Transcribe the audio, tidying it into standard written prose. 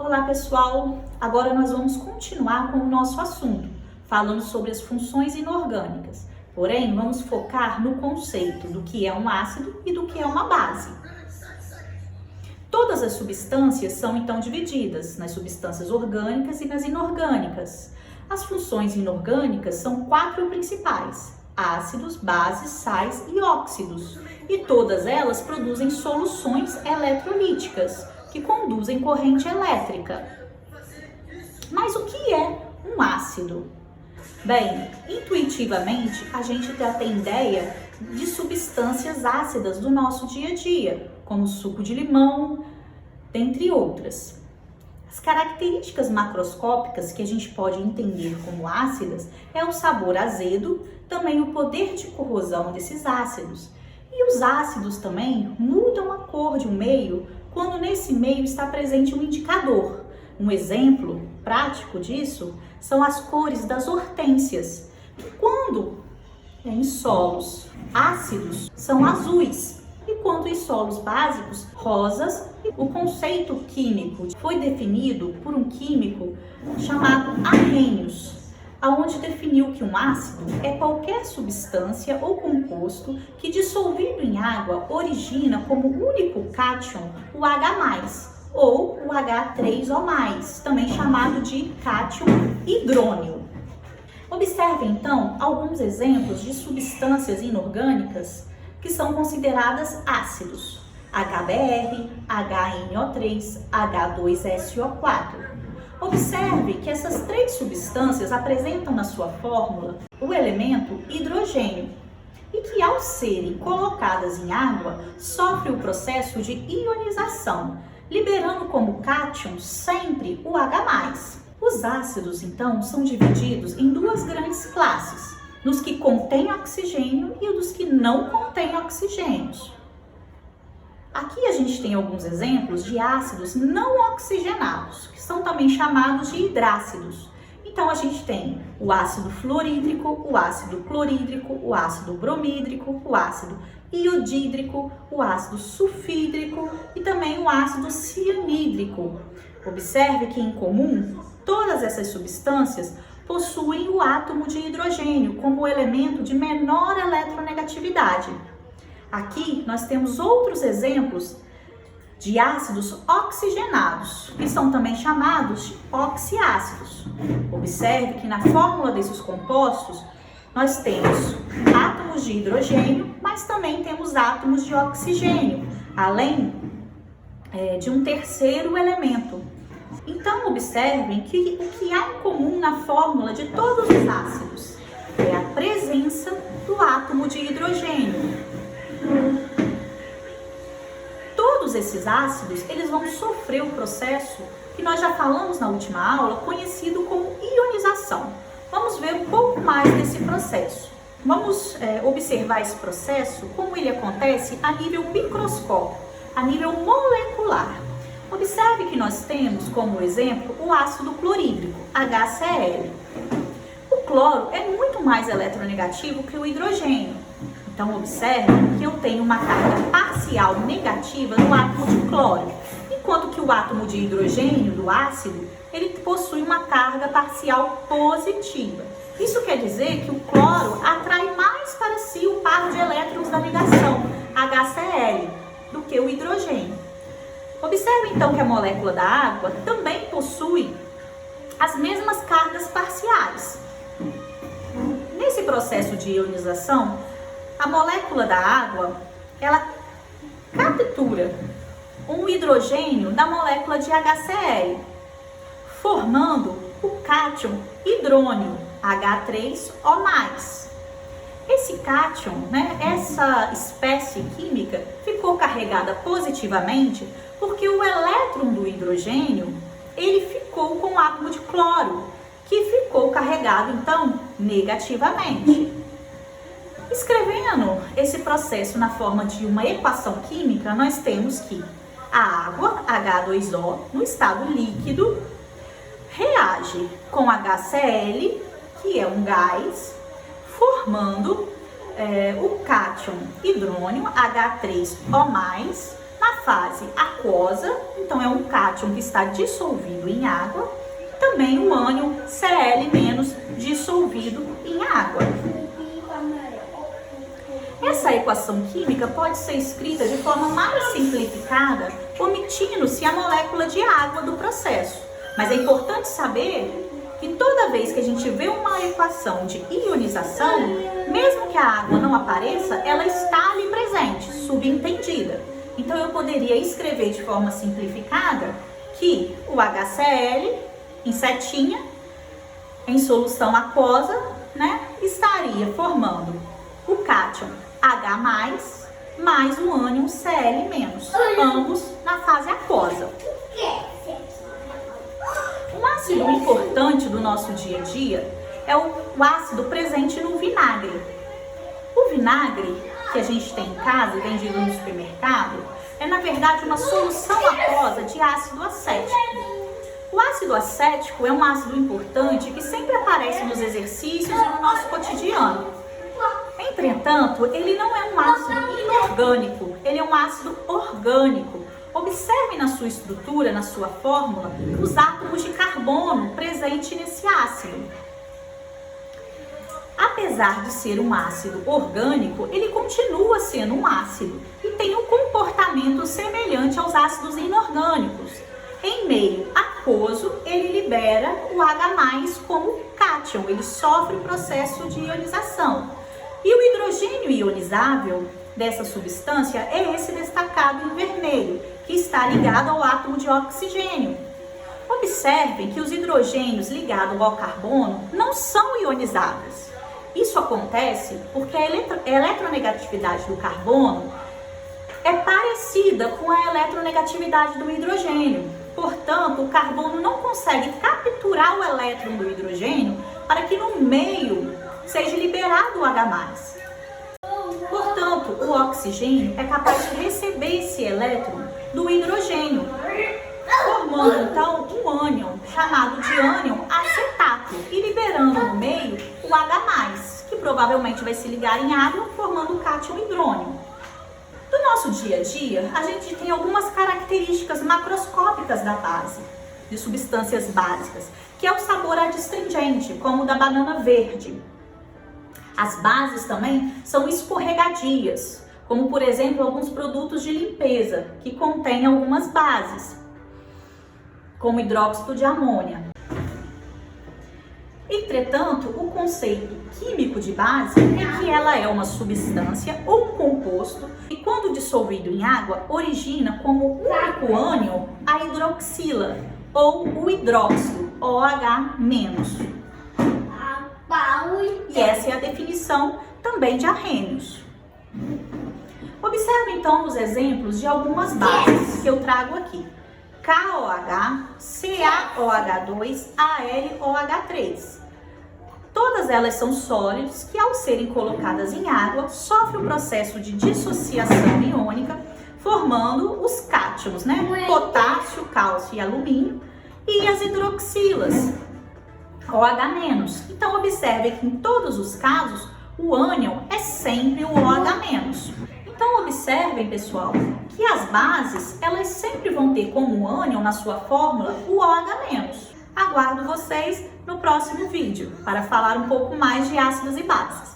Olá pessoal, agora nós vamos continuar com o nosso assunto, falando sobre as funções inorgânicas. Porém, vamos focar no conceito do que é um ácido e do que é uma base. Todas as substâncias são então divididas nas substâncias orgânicas e nas inorgânicas. As funções inorgânicas são 4 principais: ácidos, bases, sais e óxidos. E todas elas produzem soluções eletrolíticas, que conduzem corrente elétrica. Mas o que é um ácido? Bem, intuitivamente a gente já tem ideia de substâncias ácidas do nosso dia a dia, como suco de limão, dentre outras. As características macroscópicas que a gente pode entender como ácidas é o sabor azedo, também o poder de corrosão desses ácidos. E os ácidos também mudam a cor de um meio quando nesse meio está presente um indicador. Um exemplo prático disso são as cores das hortênsias. Quando em solos ácidos são azuis e quando em solos básicos rosas. O conceito químico foi definido por um químico chamado Arrhenius, aonde definiu que um ácido é qualquer substância ou composto que dissolvido em água origina como único cátion o H+, ou o H3O+, também chamado de cátion hidrônio. Observe então alguns exemplos de substâncias inorgânicas que são consideradas ácidos: HBr, HNO3, H2SO4. Observe que essas 3 substâncias apresentam na sua fórmula o elemento hidrogênio e que, ao serem colocadas em água, sofrem o processo de ionização, liberando como cátion sempre o H+. Os ácidos, então, são divididos em 2 grandes classes: nos que contêm oxigênio e os que não contêm oxigênios. Aqui a gente tem alguns exemplos de ácidos não oxigenados, que são também chamados de hidrácidos. Então a gente tem o ácido fluorídrico, o ácido clorídrico, o ácido bromídrico, o ácido iodídrico, o ácido sulfídrico e também o ácido cianídrico. Observe que em comum, todas essas substâncias possuem o átomo de hidrogênio como elemento de menor eletronegatividade. Aqui nós temos outros exemplos de ácidos oxigenados, que são também chamados de oxiácidos. Observe que na fórmula desses compostos nós temos átomos de hidrogênio, mas também temos átomos de oxigênio, além de um terceiro elemento. Então observem que o que há em comum na fórmula de todos os ácidos é a presença do átomo de hidrogênio. Todos esses ácidos, eles vão sofrer o processo que nós já falamos na última aula, conhecido como ionização. Vamos ver um pouco mais desse processo. Vamos observar esse processo, como ele acontece a nível microscópico, a nível molecular. Observe que nós temos como exemplo o ácido clorídrico, HCl. O cloro é muito mais eletronegativo que o hidrogênio. Então, observe que eu tenho uma carga parcial negativa no átomo de cloro, enquanto que o átomo de hidrogênio do ácido, ele possui uma carga parcial positiva. Isso quer dizer que o cloro atrai mais para si o par de elétrons da ligação, HCl, do que o hidrogênio. Observe então que a molécula da água também possui as mesmas cargas parciais. Nesse processo de ionização, a molécula da água, ela captura um hidrogênio da molécula de HCl, formando o cátion hidrônio, H3O+. Esse cátion, essa espécie química, ficou carregada positivamente porque o elétron do hidrogênio, ele ficou com o átomo de cloro, que ficou carregado, então, negativamente. Escrevendo esse processo na forma de uma equação química, nós temos que a água, H2O, no estado líquido, reage com HCl, que é um gás, formando o cátion hidrônio, H3O+, na fase aquosa, então Então, é um cátion que está dissolvido em água, e também o ânion Cl- dissolvido em água. Essa equação química pode ser escrita de forma mais simplificada, omitindo-se a molécula de água do processo. Mas é importante saber que toda vez que a gente vê uma equação de ionização, mesmo que a água não apareça, ela está ali presente, subentendida. Então eu poderia escrever de forma simplificada que o HCl em setinha, em solução aquosa, estaria formando o cátion H+, mais o ânion Cl-, ambos na fase aquosa. Um ácido importante do nosso dia a dia é o ácido presente no vinagre. O vinagre que a gente tem em casa, vendido no supermercado, é na verdade uma solução aquosa de ácido acético. O ácido acético é um ácido importante que sempre aparece nos exercícios e no nosso cotidiano. Entretanto, ele não é um ácido inorgânico, ele é um ácido orgânico. Observe na sua estrutura, na sua fórmula, os átomos de carbono presentes nesse ácido. Apesar de ser um ácido orgânico, ele continua sendo um ácido e tem um comportamento semelhante aos ácidos inorgânicos. Em meio aquoso, ele libera o H+ como cátion, ele sofre o processo de ionização. E o hidrogênio ionizável dessa substância é esse destacado em vermelho, que está ligado ao átomo de oxigênio. Observem que os hidrogênios ligados ao carbono não são ionizáveis. Isso acontece porque a eletronegatividade do carbono é parecida com a eletronegatividade do hidrogênio. Portanto, o carbono não consegue capturar o elétron do hidrogênio para que no meio seja liberado o H+. Portanto, o oxigênio é capaz de receber esse elétron do hidrogênio, formando então um ânion chamado de ânion acetato e liberando no meio o H+, que provavelmente vai se ligar em água, formando o cátion hidrônio. No nosso dia a dia, a gente tem algumas características macroscópicas da base, de substâncias básicas, que é o sabor adstringente, como o da banana verde. As bases também são escorregadias, como por exemplo alguns produtos de limpeza que contêm algumas bases, como hidróxido de amônia. Entretanto, o conceito químico de base é que ela é uma substância ou um composto e quando dissolvido em água origina como único ânion a hidroxila ou o hidróxido OH-. E essa é a definição também de arrênios. Observe então os exemplos de algumas bases que eu trago aqui. KOH, CaOH2, AlOH3. Todas elas são sólidos que, ao serem colocadas em água, sofrem o processo de dissociação iônica, formando os cátions, potássio, cálcio e alumínio, e as hidroxilas, OH-. Então, observe que em todos os casos, o ânion é sempre o OH-. Então, observem, pessoal, que as bases, elas sempre vão ter como ânion na sua fórmula o OH-. Aguardo vocês no próximo vídeo para falar um pouco mais de ácidos e bases.